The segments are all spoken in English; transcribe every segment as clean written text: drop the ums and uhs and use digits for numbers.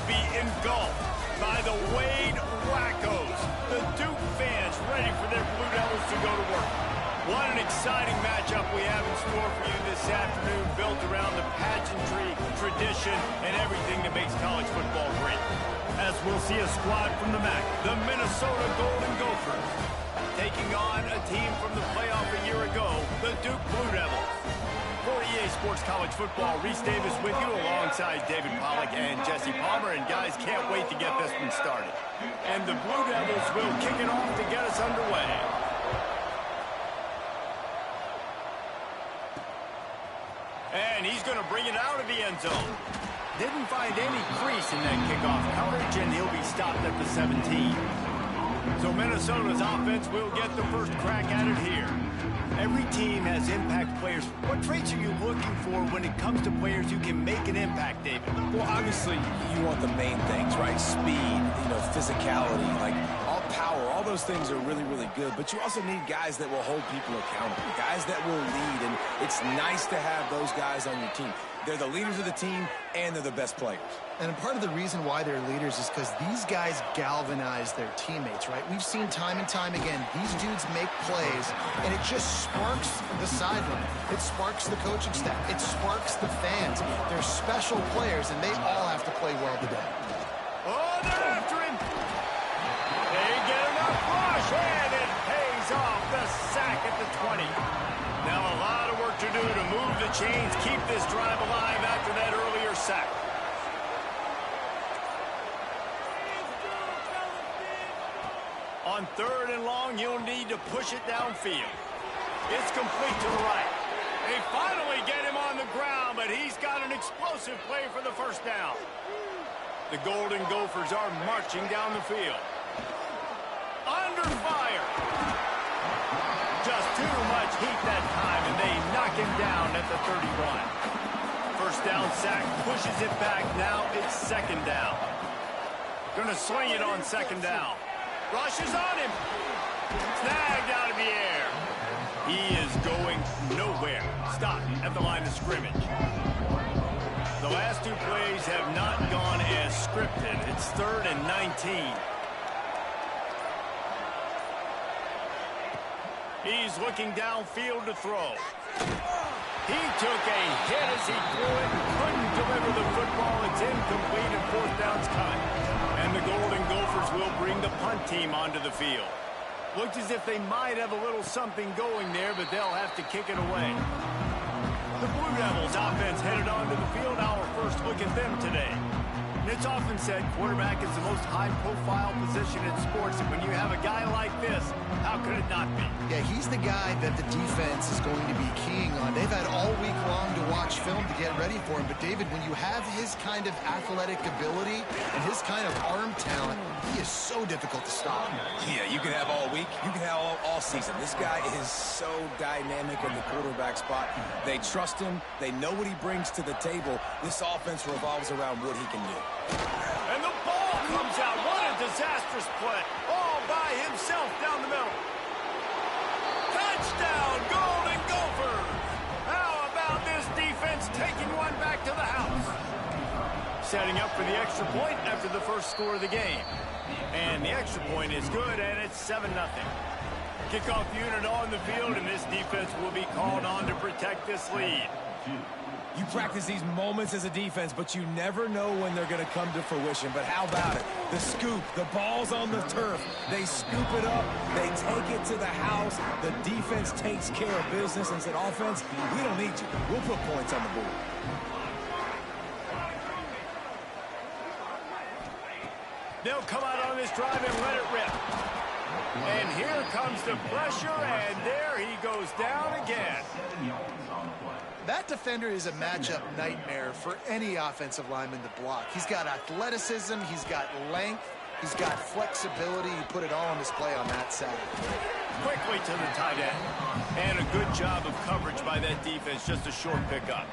be engulfed by the Wade Wackos. The Duke fans ready for their Blue Devils to go to work. What an exciting matchup we have in store for you this afternoon, built around the pageantry, tradition, and everything that makes college football great. As we'll see a squad from the MAC, the Minnesota Golden Gophers, taking on a team from the playoff a year ago, the Duke Blue Devils. For EA Sports College Football, Reese Davis with you alongside David Pollack and Jesse Palmer. And guys, can't wait to get this one started. And the Blue Devils will kick it off to get us underway. And he's going to bring it out of the end zone. Didn't find any crease in that kickoff coverage, and he'll be stopped at the 17. So Minnesota's offense will get the first crack at it here. Every team has impact players. What traits are you looking for when it comes to players who can make an impact, David? Well, obviously, you want the main things, right? Speed, physicality, like all power. All those things are really, really good. But you also need guys that will hold people accountable, guys that will lead. And it's nice to have those guys on your team. They're the leaders of the team, and they're the best players. And part of the reason why they're leaders is because these guys galvanize their teammates, right? We've seen time and time again, these dudes make plays, and it just sparks the sideline. It sparks the coaching staff. It sparks the fans. They're special players, and they all have to play well today. Oh, they're after him. They get enough rush, and it pays off. The sack at the 20. Now a lot of work to do to move the chains, keep this drive alive after that earlier sack. On 3rd and long, you'll need to push it downfield. It's complete to the right. They finally get him on the ground, but he's got an explosive play for the first down. The Golden Gophers are marching down the field. Under fire. Just too much heat that time, and they knock him down at the 31. First down sack, pushes it back. Now it's 2nd down. Gonna swing it on 2nd down. Rushes on him. Snagged out of the air. He is going nowhere. Stopped at the line of scrimmage. The last two plays have not gone as scripted. It's 3rd and 19. He's looking downfield to throw. He took a hit as he threw it. Couldn't deliver the football. It's incomplete and 4th down's coming. And the Golden Gophers will bring the punt team onto the field. Looked as if they might have a little something going there, but they'll have to kick it away. The Blue Devils offense headed onto the field. Our first look at them today. And it's often said quarterback is the most high-profile position in sports, and when you have a guy like this, how could it not be? Yeah, he's the guy that the defense is going to be keying on. They've had all week long to watch film to get ready for him, but David, when you have his kind of athletic ability and his kind of arm talent, he is so difficult to stop. Yeah, you can have all week, you can have all season. This guy is so dynamic in the quarterback spot. They trust him. They know what he brings to the table. This offense revolves around what he can do. And the ball comes out. What a disastrous play. All by himself down the middle. Touchdown, Golden Gophers. How about this defense taking one back to the house? Setting up for the extra point after the first score of the game. And the extra point is good, and it's 7-0. Kickoff unit on the field, and this defense will be called on to protect this lead. You practice these moments as a defense, but you never know when they're going to come to fruition. But how about it? The scoop, the ball's on the turf. They scoop it up. They take it to the house. The defense takes care of business and said, offense, we don't need you. We'll put points on the board. They'll come out on this drive and let it rip. And here comes the pressure, and there he goes down again. That defender is a matchup nightmare for any offensive lineman to block. He's got athleticism, he's got length, he's got flexibility. He put it all on display on that side. Quickly to the tight end. And a good job of coverage by that defense, just a short pickup.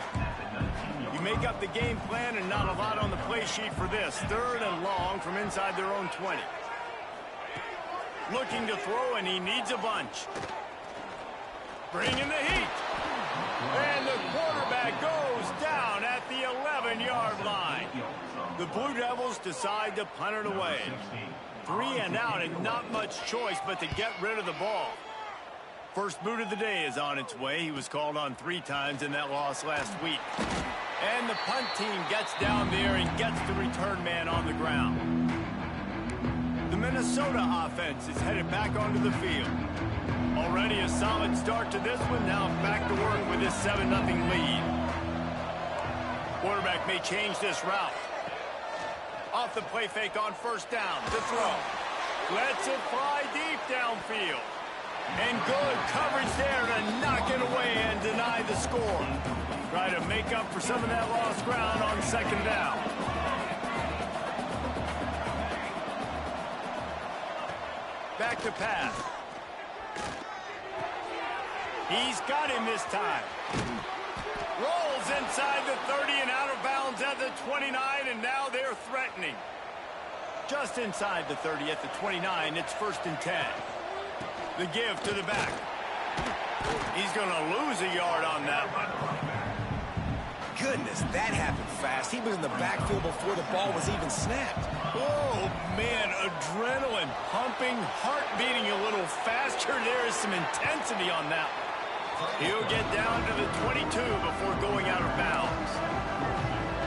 You make up the game plan and not a lot on the play sheet for this. 3rd and long from inside their own 20. Looking to throw, and he needs a bunch. Bringing the heat. And the quarterback goes down at the 11-yard line. The Blue Devils decide to punt it away. 3 and out, and not much choice but to get rid of the ball. First boot of the day is on its way. He was called on 3 times in that loss last week. And the punt team gets down there and gets the return man on the ground. The Minnesota offense is headed back onto the field. Already a solid start to this one. Now back to work with this 7-0 lead. Quarterback may change this route. Off the play fake on first down. To throw. Lets it fly deep downfield. And good coverage there to knock it away and deny the score. Try to make up for some of that lost ground on second down. Back to pass. He's got him this time. Rolls inside the 30 and out of bounds at the 29, and now they're threatening. Just inside the 30 at the 29, it's 1st and 10. The give to the back. He's going to lose a yard on that one. Goodness, that happened fast. He was in the backfield before the ball was even snapped. Oh, man, adrenaline pumping, heart beating a little faster. There is some intensity on that one. He'll get down to the 22 before going out of bounds.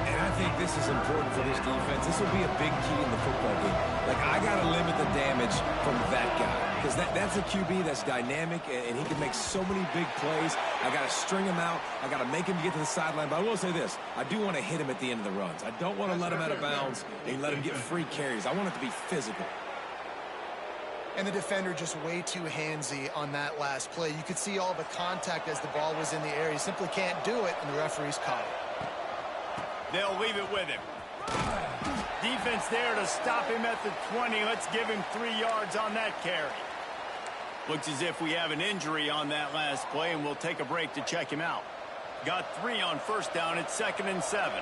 And I think this is important for this defense. This will be a big key in the football game. Like, I got to limit the damage from that guy. Because that's a QB that's dynamic, and he can make so many big plays. I got to string him out. I got to make him get to the sideline. But I will say this. I do want to hit him at the end of the runs. I don't want to let him out of bounds and let him get free carries. I want it to be physical. And the defender just way too handsy on that last play. You could see all the contact as the ball was in the air. He simply can't do it, and the referee's caught it. They'll leave it with him. Defense there to stop him at the 20. Let's give him 3 yards on that carry. Looks as if we have an injury on that last play, and we'll take a break to check him out. Got 3 on first down. It's 2nd and 7.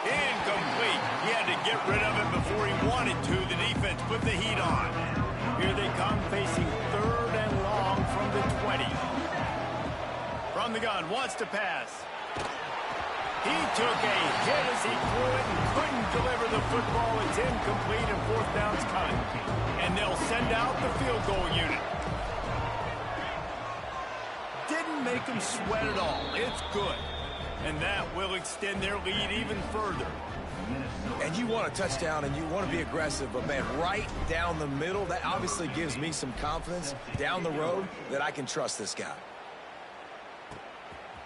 Incomplete. He had to get rid of it before he wanted to. The defense put the heat on. Here they come facing 3rd and long from the 20. From the gun, wants to pass. He took a hit as he threw it and couldn't deliver the football. It's incomplete and 4th down's cut. And they'll send out the field goal unit. Didn't make him sweat at all. It's good. And that will extend their lead even further. And you want a touchdown and you want to be aggressive, but man, right down the middle, that obviously gives me some confidence down the road that I can trust this guy.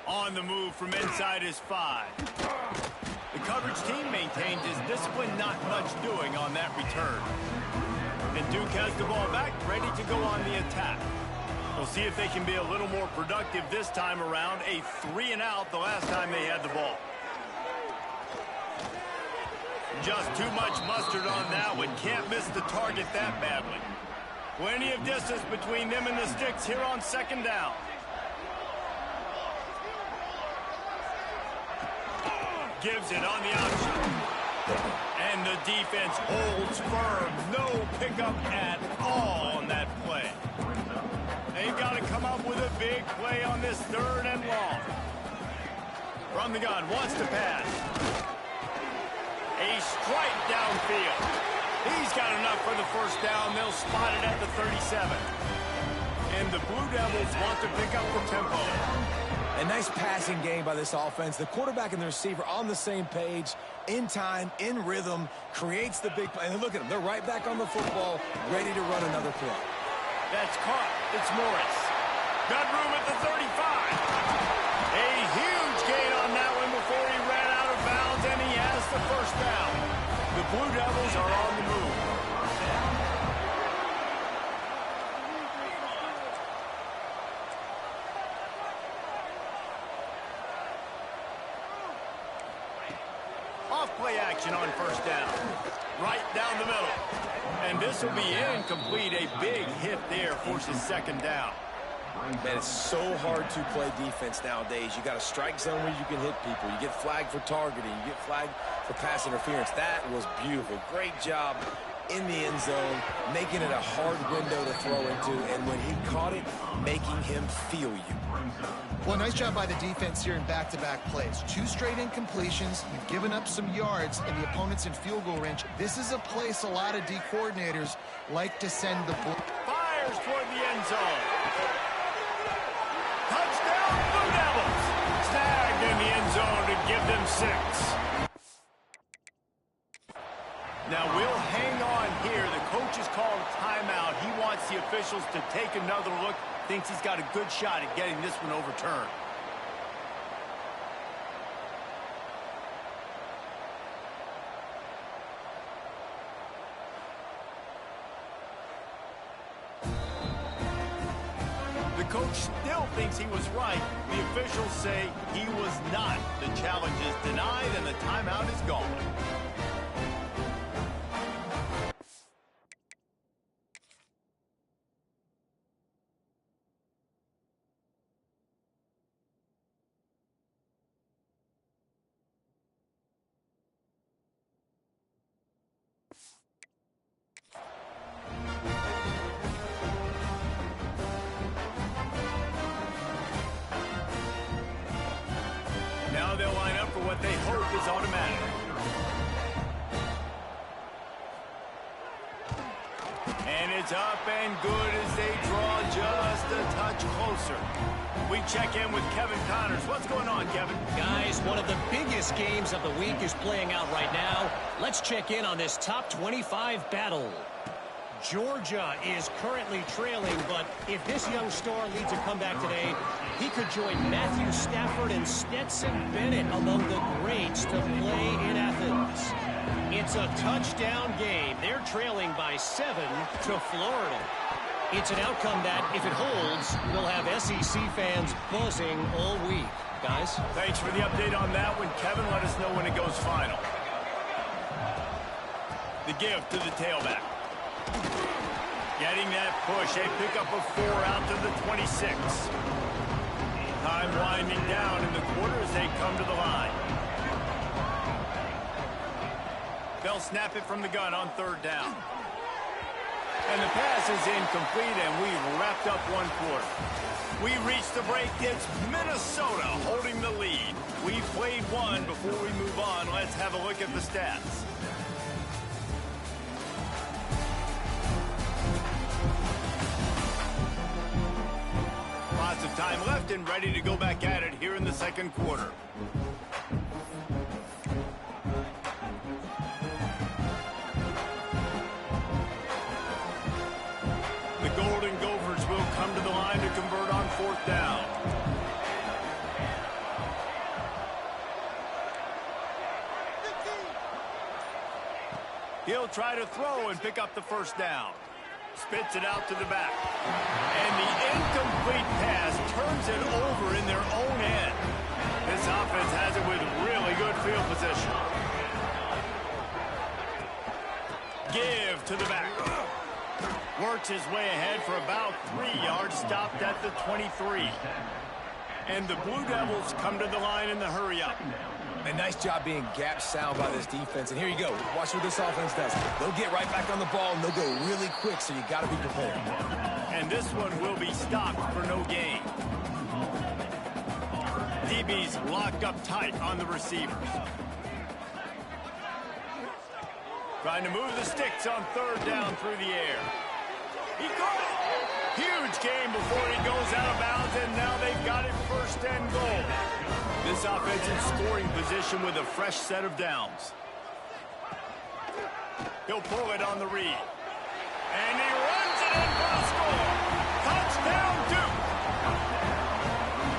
On the move from inside his 5. The coverage team maintained his discipline, not much doing on that return. And Duke has the ball back, ready to go on the attack. We'll see if they can be a little more productive this time around. A 3 and out the last time they had the ball. Just too much mustard on that one. Can't miss the target that badly. Plenty of distance between them and the sticks here on 2nd down. Gives it on the option. And the defense holds firm. No pickup at all on that play. They've got to come up with a big play on this 3rd and long. From the gun, wants to pass. A strike downfield. He's got enough for the 1st down. They'll spot it at the 37. And the Blue Devils want to pick up the tempo. A nice passing game by this offense. The quarterback and the receiver on the same page, in time, in rhythm, creates the big play. And look at them. They're right back on the football, ready to run another play. That's caught. It's Morris. Got room at the 35. A huge gain on that one before he ran out of bounds, and he has the 1st down. The Blue Devils are on the move. Off-play action on 1st down. Right down the middle. And this will be incomplete. A big hit there forces 2nd down. Man, it's so hard to play defense nowadays. You got a strike zone where you can hit people. You get flagged for targeting. You get flagged for pass interference. That was beautiful. Great job in the end zone, making it a hard window to throw into, and when he caught it, making him feel you. Well, nice job by the defense here in back-to-back plays. 2 straight incompletions. You've given up some yards, and the opponent's in field goal range. This is a place a lot of D coordinators like to send the ball. Fires toward the end zone. Touchdown, Blue Devils. Snagged in the end zone to give them 6. Now we'll hang on here. The coach has called a timeout. He wants the officials to take another look. Thinks he's got a good shot at getting this one overturned. The coach still thinks he was right. The officials say he was not. The challenge is denied and the timeout is gone. Now they'll line up for what they hope is automatic. And it's up and good as they draw just a touch closer. We check in with Kevin Connors. What's going on, Kevin? Guys, one of the biggest games of the week is playing out right now. Let's check in on this top 25 battle. Georgia is currently trailing, but if this young star leads a comeback today, he could join Matthew Stafford and Stetson Bennett among the greats to play in Athens. It's a touchdown game. They're trailing by 7 to Florida. It's an outcome that, if it holds, will have SEC fans buzzing all week. Guys? Thanks for the update on that one, Kevin. Let us know when it goes final. The give to the tailback. Getting that push. They pick up a 4 out to the 26. Time winding down in the quarter as they come to the line. They'll snap it from the gun on 3rd down. And the pass is incomplete, and we've wrapped up 1 quarter. We reach the break. It's Minnesota holding the lead. We've played 1. Before we move on, let's have a look at the stats. Lots of time left and ready to go back at it here in the 2nd quarter. The Golden Gophers will come to the line to convert on 4th down. He'll try to throw and pick up the 1st down. Spits it out to the back. And the incomplete pass turns it over in their own end. This offense has it with really good field position. Give to the back. Works his way ahead for about 3 yards, stopped at the 23. And the Blue Devils come to the line in the hurry-up. A nice job being gap sound by this defense. And here you go. Watch what this offense does. They'll get right back on the ball, and they'll go really quick, so you got to be prepared. And this one will be stopped for no gain. DB's locked up tight on the receivers. Trying to move the sticks on 3rd down through the air. He caught it. Huge game before he goes out of bounds, and now they've got it 1st and goal. This offense in scoring position with a fresh set of downs. He'll pull it on the read. And he runs it in for the score. Touchdown, Duke.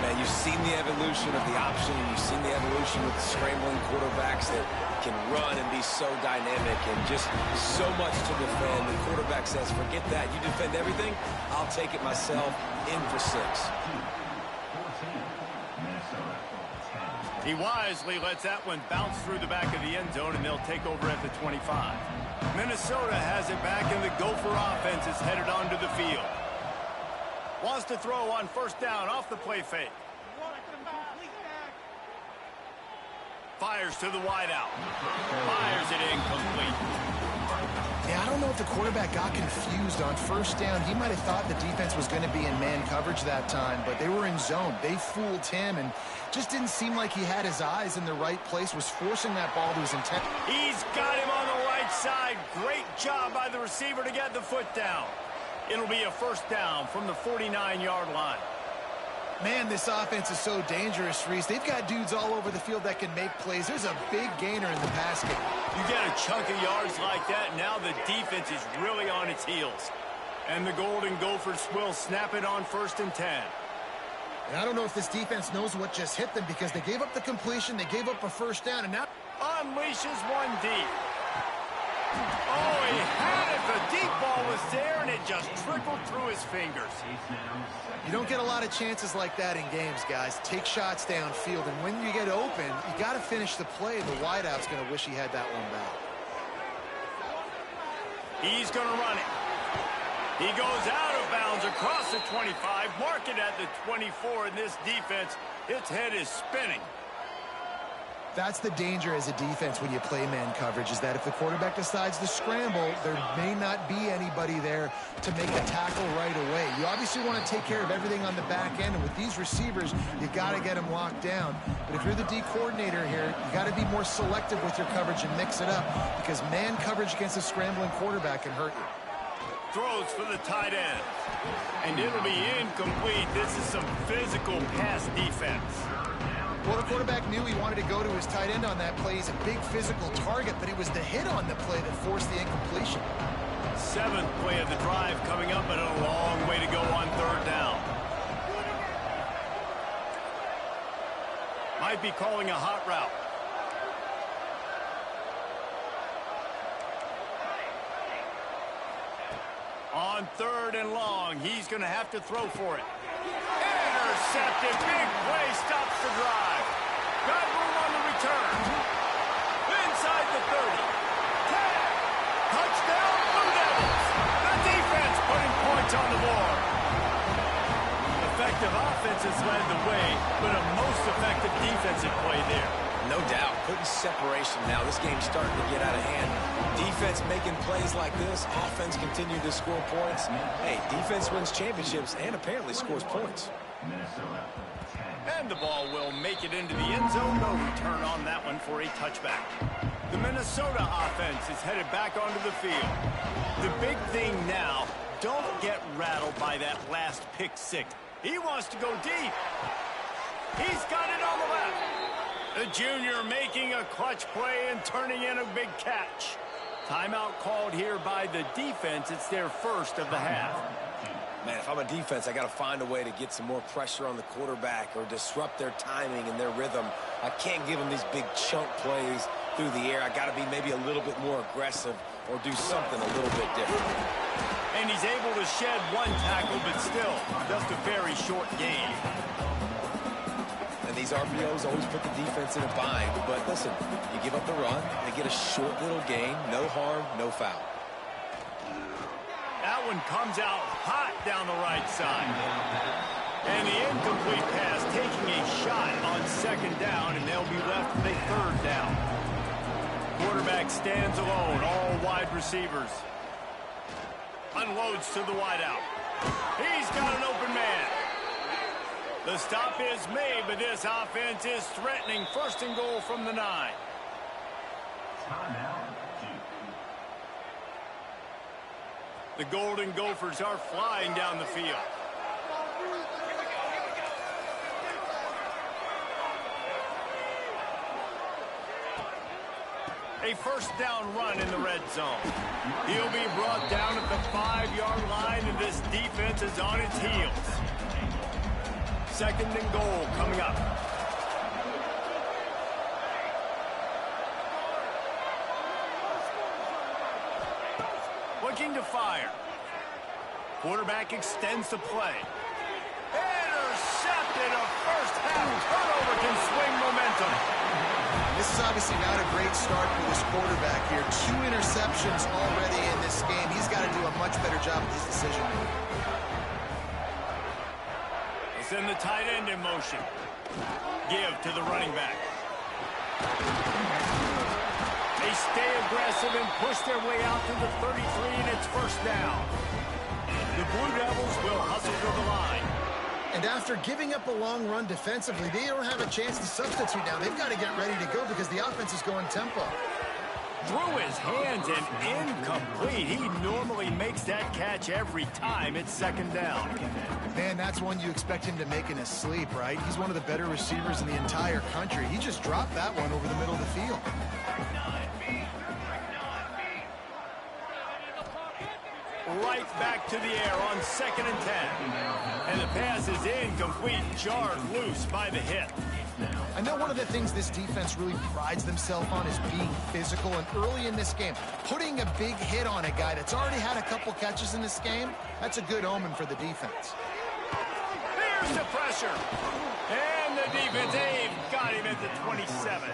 Man, you've seen the evolution of the option, and you've seen the evolution with the scrambling quarterbacks that can run and be so dynamic and just so much to defend. The quarterback says, forget that. You defend everything, I'll take it myself. In for 6. He wisely lets that one bounce through the back of the end zone, and they'll take over at the 25. Minnesota has it back, and the Gopher offense is headed onto the field. Wants to throw on 1st down off the play fake. Fires to the wideout. Fires it incomplete. Yeah, I don't know if the quarterback got confused on first down. He might have thought the defense was going to be in man coverage that time, but they were in zone. They fooled him and just didn't seem like he had his eyes in the right place, was forcing that ball to his intent. He's got him on the right side. Great job by the receiver to get the foot down. It'll be a first down from the 49-yard line. Man, this offense is so dangerous, Reese. They've got dudes all over the field that can make plays. There's a big gainer in the pass game. You get a chunk of yards like that, now the defense is really on its heels. And the Golden Gophers will snap it on 1st and 10. And I don't know if this defense knows what just hit them because they gave up the completion, they gave up a first down, and now unleashes one deep. Oh, he had it. The deep ball was there, and it just trickled through his fingers. You don't get a lot of chances like that in games, guys. Take shots downfield, and when you get open, you got to finish the play. The wideout's going to wish he had that one back. He's going to run it. He goes out of bounds across the 25, mark it at the 24, and this defense, its head is spinning. That's the danger as a defense when you play man coverage, is that if the quarterback decides to scramble, there may not be anybody there to make the tackle right away. You obviously want to take care of everything on the back end, and with these receivers, you got to get them locked down. But if you're the D coordinator here, you got to be more selective with your coverage and mix it up, because man coverage against a scrambling quarterback can hurt you. Throws for the tight end, and it'll be incomplete. This is some physical pass defense. Well, the quarterback knew he wanted to go to his tight end on that play. He's a big physical target, but it was the hit on the play that forced the incompletion. 7th play of the drive coming up, and a long way to go on 3rd down. Might be calling a hot route. On 3rd and long, he's going to have to throw for it. Intercepted. Big play stops the drive. Got room on the return. Inside the 30. 10. Touchdown, Blue Devils. The defense putting points on the board. Effective offense has led the way, but a most effective defensive play there. No doubt. Putting separation now. This game's starting to get out of hand. Defense making plays like this. Offense continuing to score points. Hey, defense wins championships and apparently scores points. And the ball will make it into the end zone. No return on that one for a touchback. The Minnesota offense is headed back onto the field. The big thing now, don't get rattled by that last pick six. He wants to go deep. He's got it on the left. The junior making a clutch play and turning in a big catch. Timeout called here by the defense. It's their first of the half. Man, if I'm a defense, I got to find a way to get some more pressure on the quarterback or disrupt their timing and their rhythm. I can't give them these big chunk plays through the air. I got to be maybe a little bit more aggressive or do something a little bit different. And he's able to shed one tackle, but still just a very short gain. And these RPOs always put the defense in a bind. But listen, you give up the run, they get a short little gain, no harm, no foul. That one comes out hot down the right side. And the incomplete pass taking a shot on 2nd down, and they'll be left with a 3rd down. Quarterback stands alone, all wide receivers. Unloads to the wideout. He's got an open man. The stop is made, but this offense is threatening 1st and goal from the 9. The Golden Gophers are flying down the field. A 1st down run in the red zone. He'll be brought down at the 5-yard line, and this defense is on its heels. 2nd and goal coming up. Looking to fire. Quarterback extends the play. Intercepted. A first-half turnover can swing momentum. This is obviously not a great start for this quarterback here. 2 interceptions already in this game. He's got to do a much better job with his decision. It's in the tight end in motion. Give to the running back. They stay aggressive and push their way out to the 33, and it's first down. The Blue Devils will hustle to the line. And after giving up a long run defensively, they don't have a chance to substitute now. They've got to get ready to go because the offense is going tempo. Through his hands and incomplete. He normally makes that catch every time. It's second down. Man, that's one you expect him to make in his sleep, right? He's one of the better receivers in the entire country. He just dropped that one over the middle of the field. Right back to the air on 2nd and 10. And the pass is incomplete, jarred loose by the hit. I know one of the things this defense really prides themselves on is being physical, and early in this game, putting a big hit on a guy that's already had a couple catches in this game, that's a good omen for the defense. There's the pressure. And the defense, they've got him at the 27.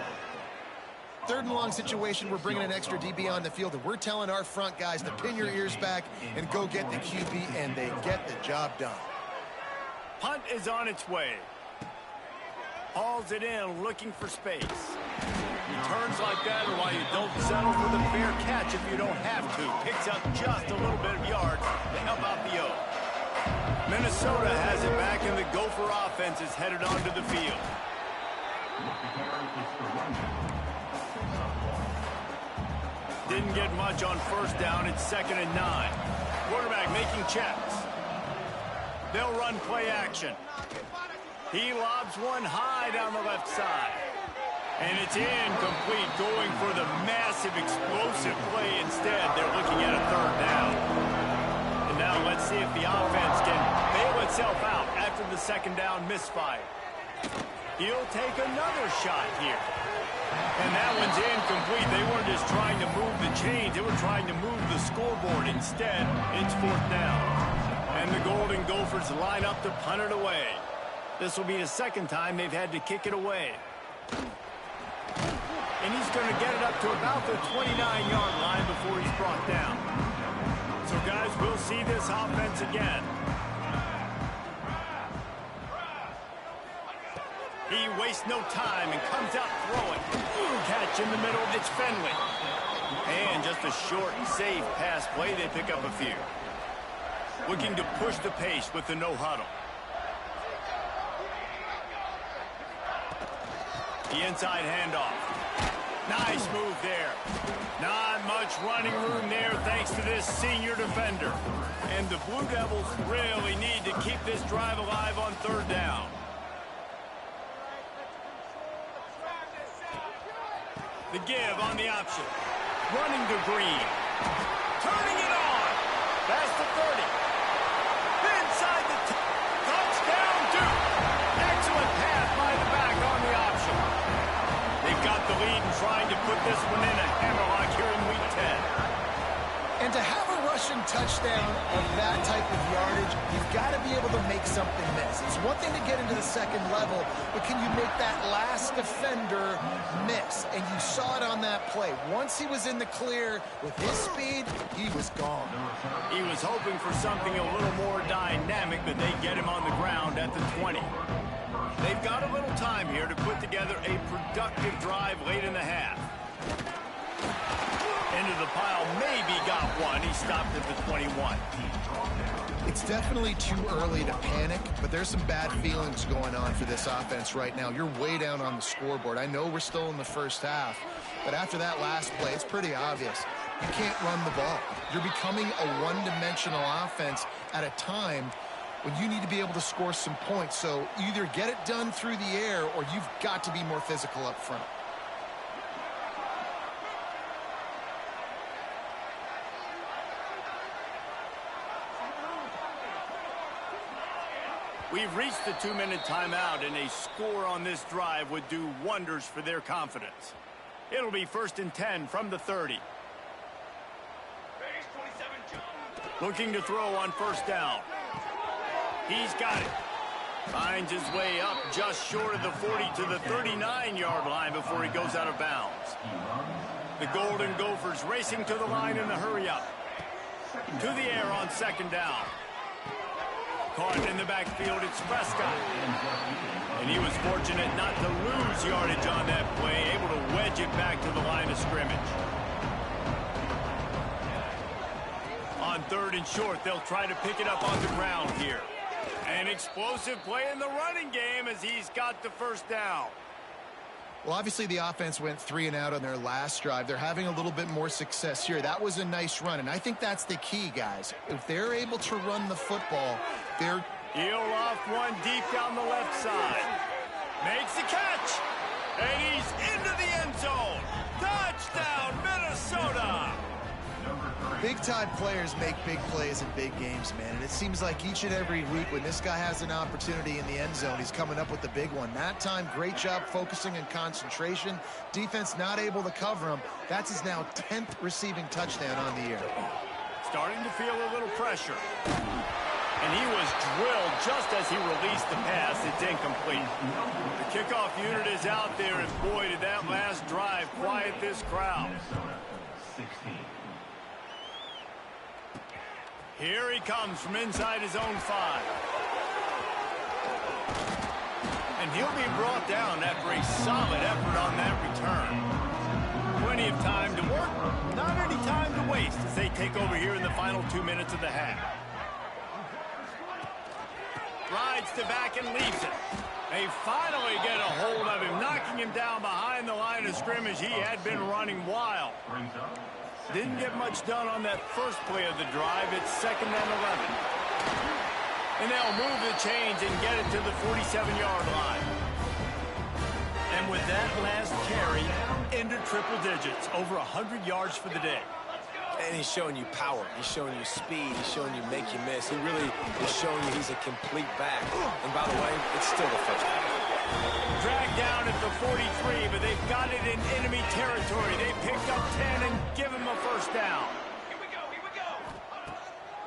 3rd and long situation, we're bringing an extra DB on the field, and we're telling our front guys to pin your ears back and go get the QB, and they get the job done. Punt is on its way. Hauls it in, looking for space. Returns like that are why you don't settle for the fair catch if you don't have to. Picks up just a little bit of yards to help out the O. Minnesota has it back, and the Gopher offense is headed onto the field. Didn't get much on first down. It's 2nd and 9. Quarterback making checks. They'll run play action. He lobs one high down the left side. And it's incomplete, going for the massive explosive play instead. They're looking at a 3rd down. And now let's see if the offense can bail itself out after the 2nd down misfire. He'll take another shot here. And that one's incomplete. They weren't just trying to move the chains. They were trying to move the scoreboard. Instead, it's 4th down. And the Golden Gophers line up to punt it away. This will be the 2nd time they've had to kick it away. And he's going to get it up to about the 29-yard line before he's brought down. So, guys, we'll see this offense again. He wastes no time and comes out throwing. Catch in the middle. It's Fenley. And just a short and safe pass play. They pick up a few. Looking to push the pace with the no huddle. The inside handoff. Nice move there. Not much running room there thanks to this senior defender. And the Blue Devils really need to keep this drive alive on 3rd down. The give on the option. Running to Green. Turning it on. That's the 30. Inside the touchdown, Duke. Excellent pass by the back on the option. They've got the lead and trying to put this one in a hammerlock here in Week 10. And to have a rushing touchdown of that type of yardage, you've got to be able to make something miss. It's one thing to get into the 2nd level, but can you make that last defender miss? And you saw it on that play. Once he was in the clear with his speed, he was gone. He was hoping for something a little more dynamic, but they get him on the ground at the 20. They've got a little time here to put together a productive drive late in the half. Into the pile, maybe got one. He stopped at the 21. It's definitely too early to panic, but there's some bad feelings going on for this offense right now. You're way down on the scoreboard. I know we're still in the first half, but after that last play, it's pretty obvious. You can't run the ball. You're becoming a one-dimensional offense at a time when you need to be able to score some points. So either get it done through the air or you've got to be more physical up front. We've reached the 2-minute timeout, and a score on this drive would do wonders for their confidence. It'll be 1st and 10 from the 30. Looking to throw on 1st down. He's got it. Finds his way up just short of the 40 to the 39-yard line before he goes out of bounds. The Golden Gophers racing to the line in the hurry up. To the air on 2nd down. Caught in the backfield, it's Prescott. And he was fortunate not to lose yardage on that play, able to wedge it back to the line of scrimmage. On 3rd and short, they'll try to pick it up on the ground here. An explosive play in the running game as he's got the first down. Well, obviously the offense went 3 and out on their last drive. They're having a little bit more success here. That was a nice run, and I think that's the key, guys. If they're able to run the football, they're... He'll off one deep down the left side. Makes the catch, and he's into the end zone. Touchdown, Minnesota! Big-time players make big plays in big games, man. And it seems like each and every week when this guy has an opportunity in the end zone, he's coming up with the big one. That time, great job focusing and concentration. Defense not able to cover him. That's his now 10th receiving touchdown on the year. Starting to feel a little pressure. And he was drilled just as he released the pass. It's incomplete. The kickoff unit is out there, and boy, did that last drive quiet this crowd. Here he comes from inside his own 5. And he'll be brought down after a solid effort on that return. Plenty of time to work, not any time to waste as they take over here in the final 2 minutes of the half. Rides to back and leaves it. They finally get a hold of him, knocking him down behind the line of scrimmage. He had been running wild. Didn't get much done on that first play of the drive. It's 2nd and 11. And they'll move the chains and get it to the 47-yard line. And with that last carry, into triple digits, over 100 yards for the day. And he's showing you power. He's showing you speed. He's showing you make you miss. He really is showing you he's a complete back. And by the way, it's still the first down. Dragged down at the 43, but they've got it in enemy territory. They picked up 10 and give him a first down. Here we go.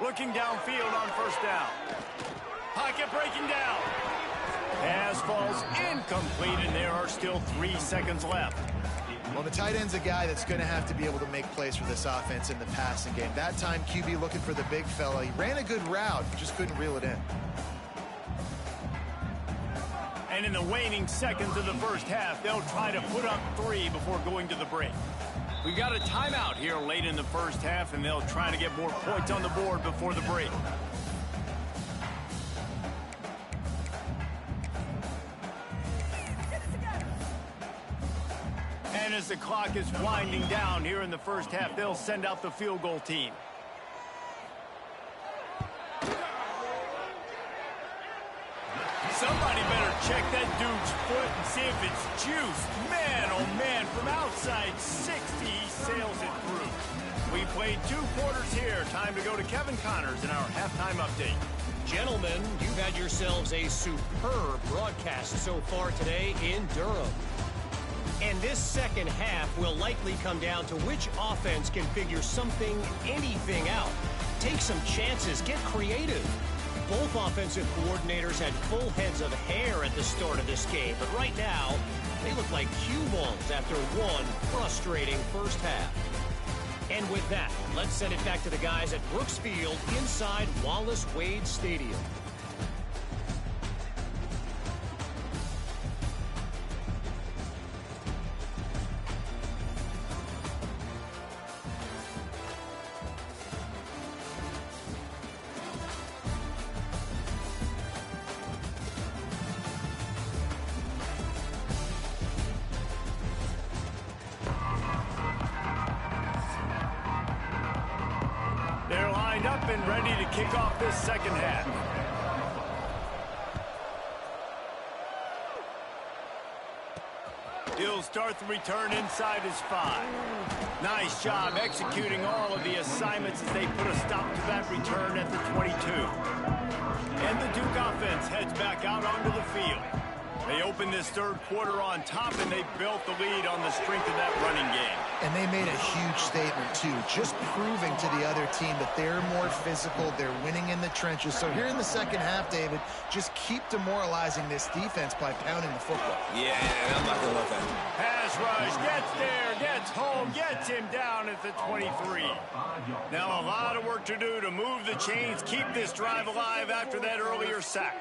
Looking downfield on first down. Pocket breaking down. Pass falls incomplete, and there are still 3 seconds left. Well, the tight end's a guy that's going to have to be able to make plays for this offense in the passing game. That time, QB looking for the big fella. He ran a good route, just couldn't reel it in. And in the waning seconds of the first half, they'll try to put up 3 before going to the break. We got a timeout here late in the first half, and they'll try to get more points on the board before the break. And as the clock is winding down here in the first half, they'll send out the field goal team. Somebody better check that dude's foot and see if it's juiced. Man, oh man, from outside 60, he sails it through. We played 2 quarters here. Time to go to Kevin Connors in our halftime update. Gentlemen, you've had yourselves a superb broadcast so far today in Durham. And this second half will likely come down to which offense can figure something, anything out. Take some chances, get creative. Both offensive coordinators had full heads of hair at the start of this game, but right now, they look like cue balls after one frustrating first half. And with that, let's send it back to the guys at Brooks Field inside Wallace Wade Stadium. Up and ready to kick off this second half. He'll start the return inside his 5. Nice job executing all of the assignments as they put a stop to that return at the 22. And the Duke offense heads back out onto the field. They opened this third quarter on top, and they built the lead on the strength of that running game. And they made a huge statement, too, just proving to the other team that they're more physical, they're winning in the trenches. So here in the second half, David, just keep demoralizing this defense by pounding the football. Yeah, I'm not going to let that. Pass rush, gets there, gets home, gets him down at the 23. Now a lot of work to do to move the chains, keep this drive alive after that earlier sack.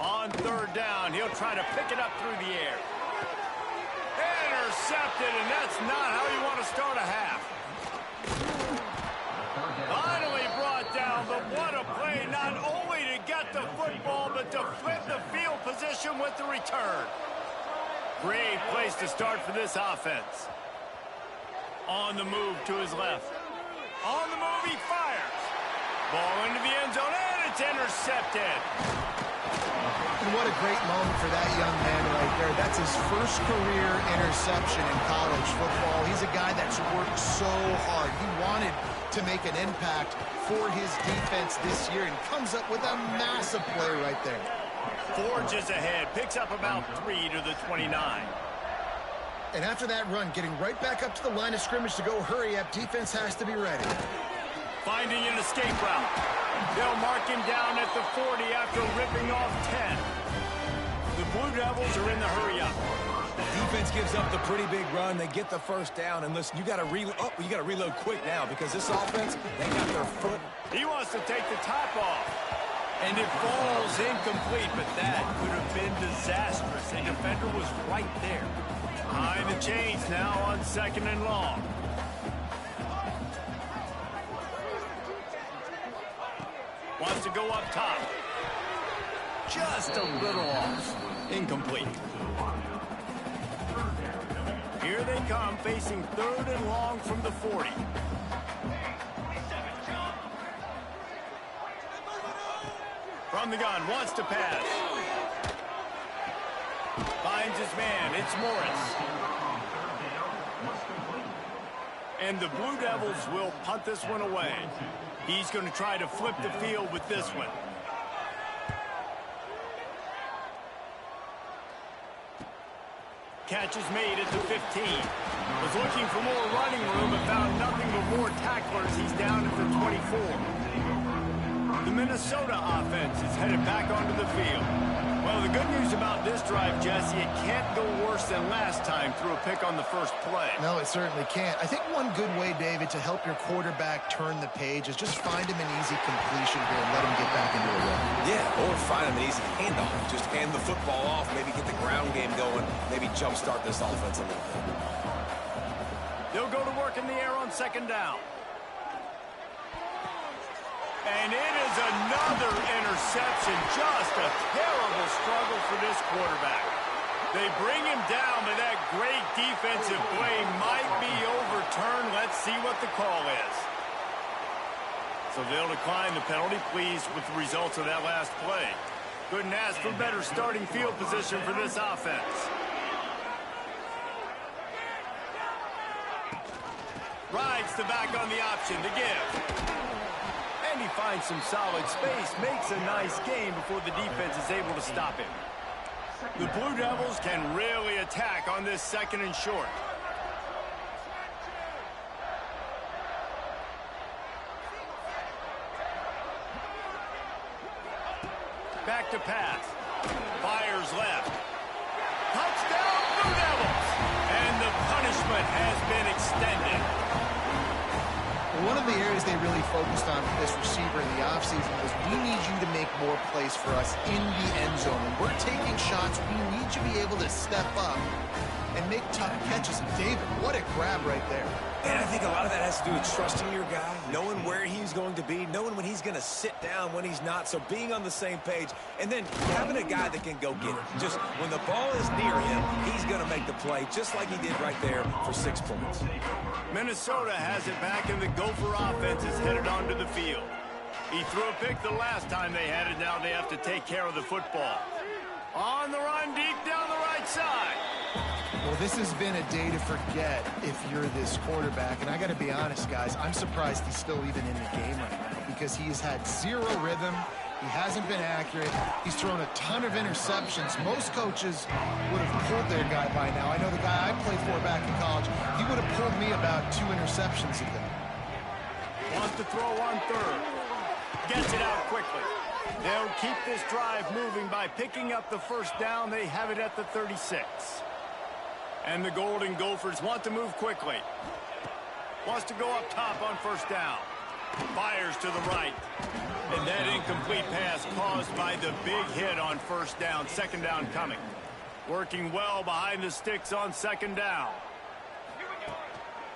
On third down, he'll try to pick it up through the air. Intercepted, and that's not how you want to start a half. Finally brought down, but what a play, not only to get the football, but to flip the field position with the return. Great place to start for this offense. On the move to his left. On the move, he fires. Ball into the end zone, and it's intercepted. And what a great moment for that young man right there. That's his first career interception in college football. He's a guy that's worked so hard. He wanted to make an impact for his defense this year and comes up with a massive play right there. Forges ahead, picks up about 3 to the 29. And after that run, getting right back up to the line of scrimmage to go hurry up, defense has to be ready. Finding an escape route. They'll mark him down at the 40 after ripping off 10. The Blue Devils are in the hurry-up. Defense gives up the pretty big run. They get the first down. And listen, you got to reload quick now because this offense, they got their foot. He wants to take the top off. And it falls incomplete, but that could have been disastrous. A defender was right there. Behind the chains now on second and long. Wants to go up top. Just a little off. Incomplete. Here they come, facing third and long from the 40. From the gun, wants to pass. Finds his man, it's Morris. And the Blue Devils will punt this one away. He's going to try to flip the field with this one. Catch is made at the 15. Was looking for more running room but found nothing but more tacklers. He's down at the 24. The Minnesota offense is headed back onto the field. Well, the good news about this drive, Jesse, it can't go worse than last time through a pick on the first play. No, it certainly can't. I think one good way, David, to help your quarterback turn the page is just find him an easy completion here and let him get back into a rhythm. Yeah, or find him an easy handoff. Just hand the football off, maybe get the ground game going, maybe jumpstart this offense a little bit. They'll go to work in the air on second down. And it is another interception. Just a terrible struggle for this quarterback. They bring him down, but that great defensive play might be overturned. Let's see what the call is. So they'll decline the penalty, pleased with the results of that last play. Couldn't ask for better starting field position for this offense. Rides the back on the option to give. And he finds some solid space, makes a nice game before the defense is able to stop him. The Blue Devils can really attack on this second and short. Back to pass. Fires left. Touchdown, Blue Devils! And the punishment has been extended. One of the areas they really focused on with this receiver in the offseason was we need you to make more plays for us in the end zone. When we're taking shots, we need you to be able to step up and make tough catches. And David, what a grab right there. And I think a lot of that has to do with trusting your guy, knowing where he's going to be, knowing when he's going to sit down, when he's not, so being on the same page, and then having a guy that can go get it. Just when the ball is near him, he's going to make the play, just like he did right there for 6 points. Minnesota has it back, and the Gopher offense is headed onto the field. He threw a pick the last time they had it. Now they have to take care of the football. On the run, deep down the right side. Well, this has been a day to forget if you're this quarterback. And I got to be honest, guys, I'm surprised he's still even in the game right now because he has had zero rhythm. He hasn't been accurate. He's thrown a ton of interceptions. Most coaches would have pulled their guy by now. I know the guy I played for back in college, he would have pulled me about 2 interceptions ago. Wants to throw on third. Gets it out quickly. They'll keep this drive moving by picking up the first down. They have it at the 36. And the Golden Gophers want to move quickly. Wants to go up top on first down. Fires to the right. And that incomplete pass caused by the big hit on first down. Second down coming. Working well behind the sticks on second down.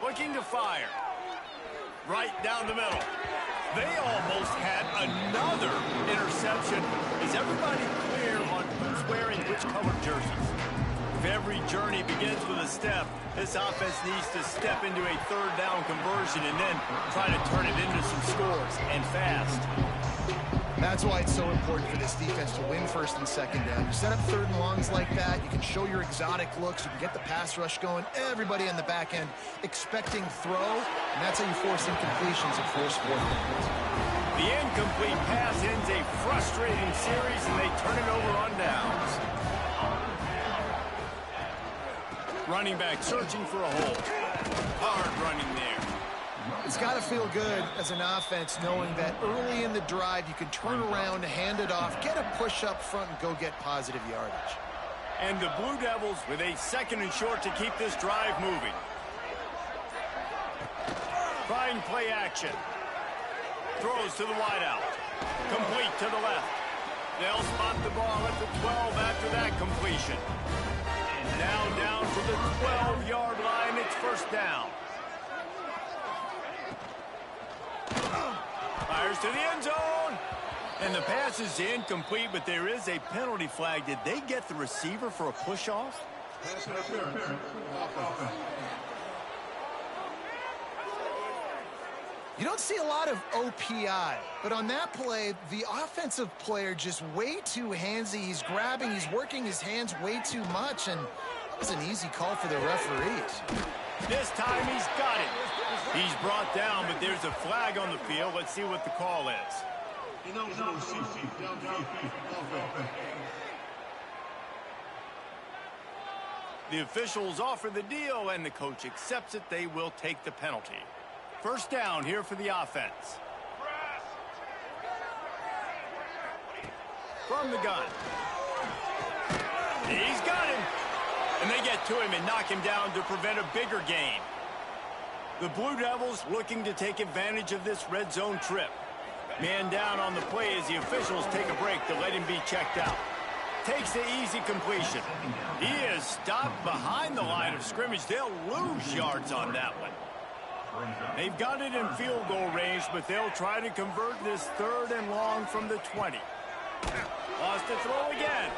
Looking to fire. Right down the middle. They almost had another interception. Is everybody clear on who's wearing which colored jerseys? If every journey begins with a step, this offense needs to step into a third down conversion and then try to turn it into some scores, and fast. That's why it's so important for this defense to win first and second down. You set up third and longs like that, you can show your exotic looks, you can get the pass rush going, everybody on the back end expecting throw, and that's how you force incompletions and force fourth downs. The incomplete pass ends a frustrating series, and they turn it over on downs. Running back searching for a hole. Hard running there. It's got to feel good as an offense knowing that early in the drive you can turn around, hand it off, get a push up front, and go get positive yardage. And the Blue Devils with a second and short to keep this drive moving. Trying play action. Throws to the wideout. Complete to the left. They'll spot the ball at the 12 after that completion. Now down to the 12-yard line. It's first down. Fires to the end zone. And the pass is incomplete, but there is a penalty flag. Did they get the receiver for a push-off? You don't see a lot of OPI, but on that play, the offensive player just way too handsy. He's grabbing, he's working his hands way too much, and that was an easy call for the referees. This time he's got it. He's brought down, but there's a flag on the field. Let's see what the call is. The officials offer the deal, and the coach accepts it. They will take the penalty. First down here for the offense. From the gun. He's got him. And they get to him and knock him down to prevent a bigger gain. The Blue Devils looking to take advantage of this red zone trip. Man down on the play as the officials take a break to let him be checked out. Takes the easy completion. He is stopped behind the line of scrimmage. They'll lose yards on that one. They've got it in field goal range, but they'll try to convert this third and long from the 20. Lost to throw again.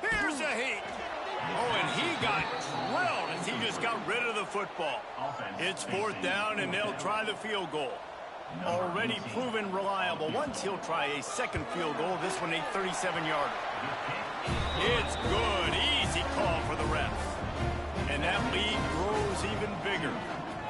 Here's a heat. Oh, and he got drilled as he just got rid of the football. It's fourth down, and they'll try the field goal. Already proven reliable. Once he'll try a second field goal, this one a 37-yarder. It's good. Easy call for the refs. And that lead grows even bigger.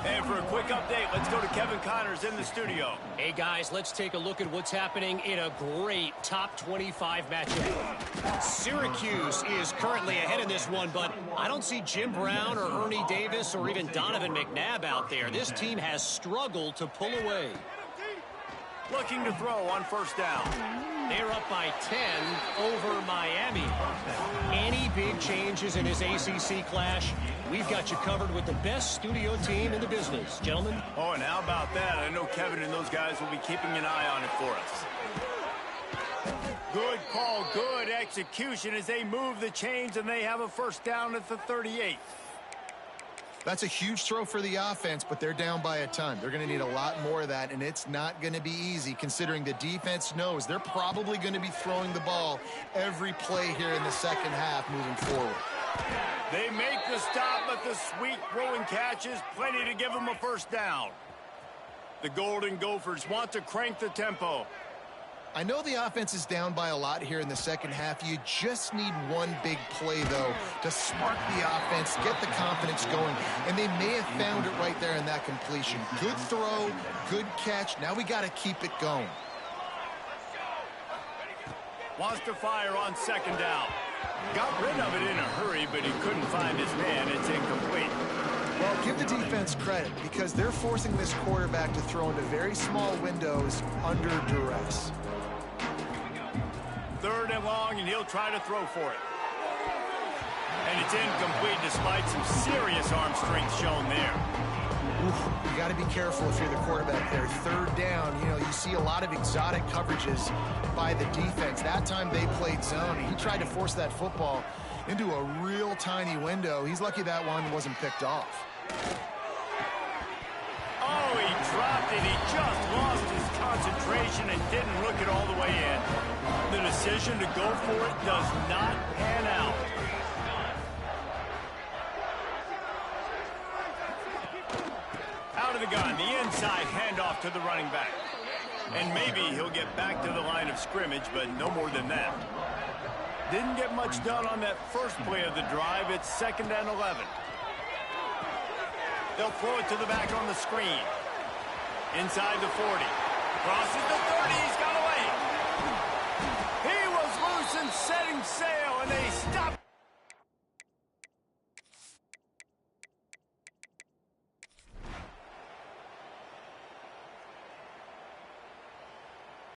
And for a quick update, let's go to Kevin Connors in the studio. Hey, guys, let's take a look at what's happening in a great top 25 matchup. Syracuse is currently ahead in this one, but I don't see Jim Brown or Ernie Davis or even Donovan McNabb out there. This team has struggled to pull away. Looking to throw on first down. They're up by 10 over Miami. Any big changes in this ACC clash? We've got you covered with the best studio team in the business, gentlemen. Oh, and how about that? I know Kevin and those guys will be keeping an eye on it for us. Good call, good execution as they move the chains, and they have a first down at the 38. That's a huge throw for the offense, but they're down by a ton. They're going to need a lot more of that, and it's not going to be easy considering the defense knows they're probably going to be throwing the ball every play here in the second half moving forward. They make the stop, but the sweet throwing catch is plenty to give them a first down. The Golden Gophers want to crank the tempo. I know the offense is down by a lot here in the second half. You just need one big play, though, to spark the offense, get the confidence going, and they may have found it right there in that completion. Good throw, good catch. Now we got to keep it going. Wants to fire on second down. Got rid of it in a hurry, but he couldn't find his man. It's incomplete. Well, give the defense credit because they're forcing this quarterback to throw into very small windows under duress. Third and long, and he'll try to throw for it. And it's incomplete despite some serious arm strength shown there. You got to be careful if you're the quarterback there. Third down, you see a lot of exotic coverages by the defense. That time they played zone. He tried to force that football into a real tiny window. He's lucky that one wasn't picked off. Oh, he dropped it. He just lost his concentration and didn't look it all the way in. The decision to go for it does not pan out. Out of the gun, the inside handoff to the running back. And maybe he'll get back to the line of scrimmage, but no more than that. Didn't get much done on that first play of the drive. It's 2nd and 11. They'll throw it to the back on the screen. Inside the 40. Crosses the 30. He's got away. He was loose and setting sail, and they stopped.